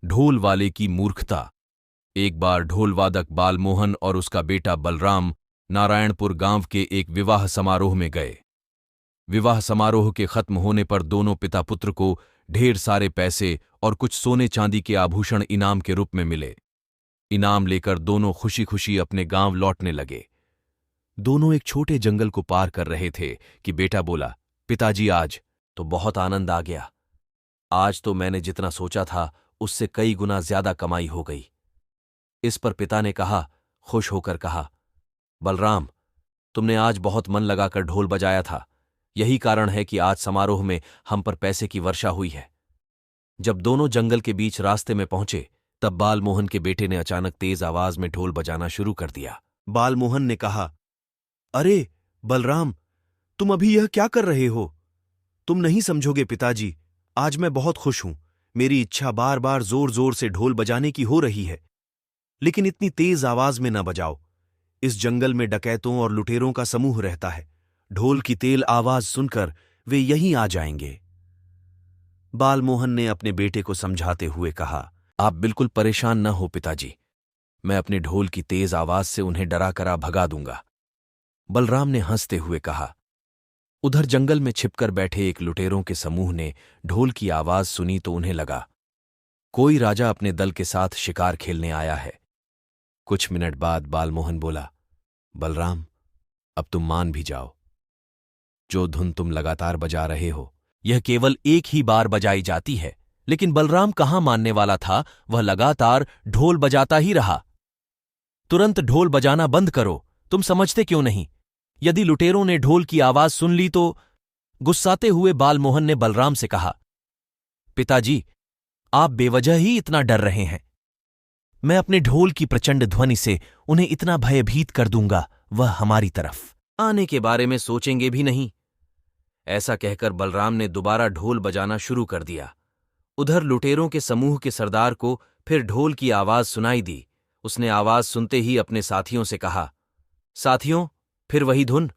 ढोल वाले की मूर्खता। एक बार ढोल वादक बालमोहन और उसका बेटा बलराम नारायणपुर गांव के एक विवाह समारोह में गए। विवाह समारोह के खत्म होने पर दोनों पिता पुत्र को ढेर सारे पैसे और कुछ सोने चांदी के आभूषण इनाम के रूप में मिले। इनाम लेकर दोनों खुशी खुशी अपने गांव लौटने लगे। दोनों एक छोटे जंगल को पार कर रहे थे कि बेटा बोला, पिताजी आज तो बहुत आनंद आ गया। आज तो मैंने जितना सोचा था उससे कई गुना ज्यादा कमाई हो गई। इस पर पिता ने कहा, खुश होकर कहा, बलराम, तुमने आज बहुत मन लगाकर ढोल बजाया था, यही कारण है कि आज समारोह में हम पर पैसे की वर्षा हुई है। जब दोनों जंगल के बीच रास्ते में पहुंचे तब बालमोहन के बेटे ने अचानक तेज आवाज में ढोल बजाना शुरू कर दिया। बालमोहन ने कहा, अरे बलराम, तुम अभी यह क्या कर रहे हो? तुम नहीं समझोगे पिताजी, आज मैं बहुत खुश हूं। मेरी इच्छा बार बार जोर जोर से ढोल बजाने की हो रही है, लेकिन इतनी तेज आवाज में न बजाओ। इस जंगल में डकैतों और लुटेरों का समूह रहता है। ढोल की तेज आवाज सुनकर वे यहीं आ जाएंगे। बालमोहन ने अपने बेटे को समझाते हुए कहा, आप बिल्कुल परेशान न हो पिताजी, मैं अपने ढोल की तेज आवाज से उन्हें डरा करा भगा दूंगा। बलराम ने हंसते हुए कहा। उधर जंगल में छिपकर बैठे एक लुटेरों के समूह ने ढोल की आवाज सुनी तो उन्हें लगा कोई राजा अपने दल के साथ शिकार खेलने आया है। कुछ मिनट बाद बालमोहन बोला, बलराम, अब तुम मान भी जाओ। जो धुन तुम लगातार बजा रहे हो यह केवल एक ही बार बजाई जाती है। लेकिन बलराम कहाँ मानने वाला था, वह लगातार ढोल बजाता ही रहा। तुरंत ढोल बजाना बंद करो, तुम समझते क्यों नहीं? यदि लुटेरों ने ढोल की आवाज सुन ली तो? गुस्साते हुए बालमोहन ने बलराम से कहा, पिताजी, आप बेवजह ही इतना डर रहे हैं। मैं अपने ढोल की प्रचंड ध्वनि से उन्हें इतना भयभीत कर दूंगा, वह हमारी तरफ आने के बारे में सोचेंगे भी नहीं। ऐसा कहकर बलराम ने दोबारा ढोल बजाना शुरू कर दिया। उधर लुटेरों के समूह के सरदार को फिर ढोल की आवाज सुनाई दी। उसने आवाज सुनते ही अपने साथियों से कहा, साथियों, फिर वही धुन।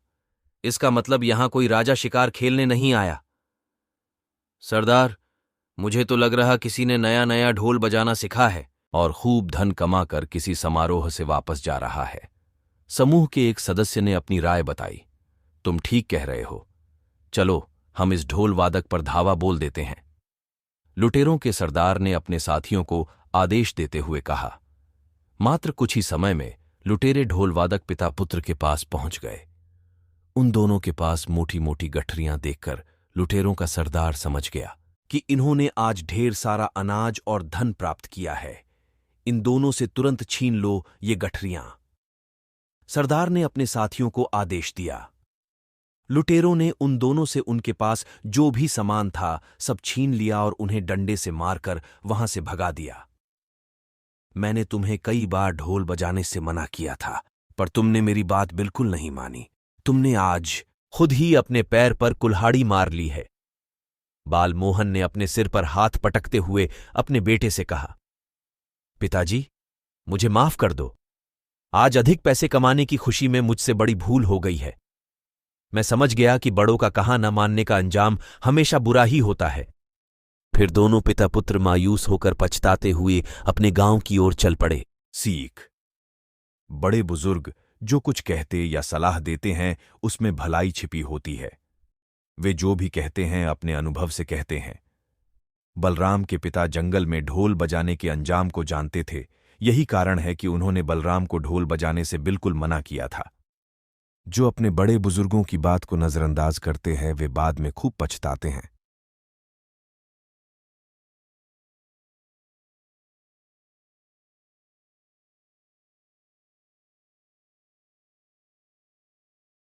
इसका मतलब यहां कोई राजा शिकार खेलने नहीं आया। सरदार, मुझे तो लग रहा किसी ने नया नया ढोल बजाना सिखा है और खूब धन कमाकर किसी समारोह से वापस जा रहा है। समूह के एक सदस्य ने अपनी राय बताई, तुम ठीक कह रहे हो, चलो हम इस ढोल वादक पर धावा बोल देते हैं। लुटेरों के सरदार ने अपने साथियों को आदेश देते हुए कहा। मात्र कुछ ही समय में लुटेरे ढोल वादक पिता पुत्र के पास पहुंच गए। उन दोनों के पास मोटी मोटी गठरियां देखकर लुटेरों का सरदार समझ गया कि इन्होंने आज ढेर सारा अनाज और धन प्राप्त किया है। इन दोनों से तुरंत छीन लो ये गठरियां। सरदार ने अपने साथियों को आदेश दिया। लुटेरों ने उन दोनों से उनके पास जो भी सामान था सब छीन लिया और उन्हें डंडे से मारकर वहां से भगा दिया। मैंने तुम्हें कई बार ढोल बजाने से मना किया था, पर तुमने मेरी बात बिल्कुल नहीं मानी। तुमने आज खुद ही अपने पैर पर कुल्हाड़ी मार ली है। बालमोहन ने अपने सिर पर हाथ पटकते हुए अपने बेटे से कहा, पिताजी, मुझे माफ कर दो। आज अधिक पैसे कमाने की खुशी में मुझसे बड़ी भूल हो गई है। मैं समझ गया कि बड़ों का कहा न मानने का अंजाम हमेशा बुरा ही होता है। फिर दोनों पिता पुत्र मायूस होकर पछताते हुए अपने गांव की ओर चल पड़े। सीख: बड़े बुजुर्ग जो कुछ कहते या सलाह देते हैं उसमें भलाई छिपी होती है। वे जो भी कहते हैं अपने अनुभव से कहते हैं। बलराम के पिता जंगल में ढोल बजाने के अंजाम को जानते थे। यही कारण है कि उन्होंने बलराम को ढोल बजाने से बिल्कुल मना किया था। जो अपने बड़े बुजुर्गों की बात को नजरअंदाज करते हैं वे बाद में खूब पछताते हैं।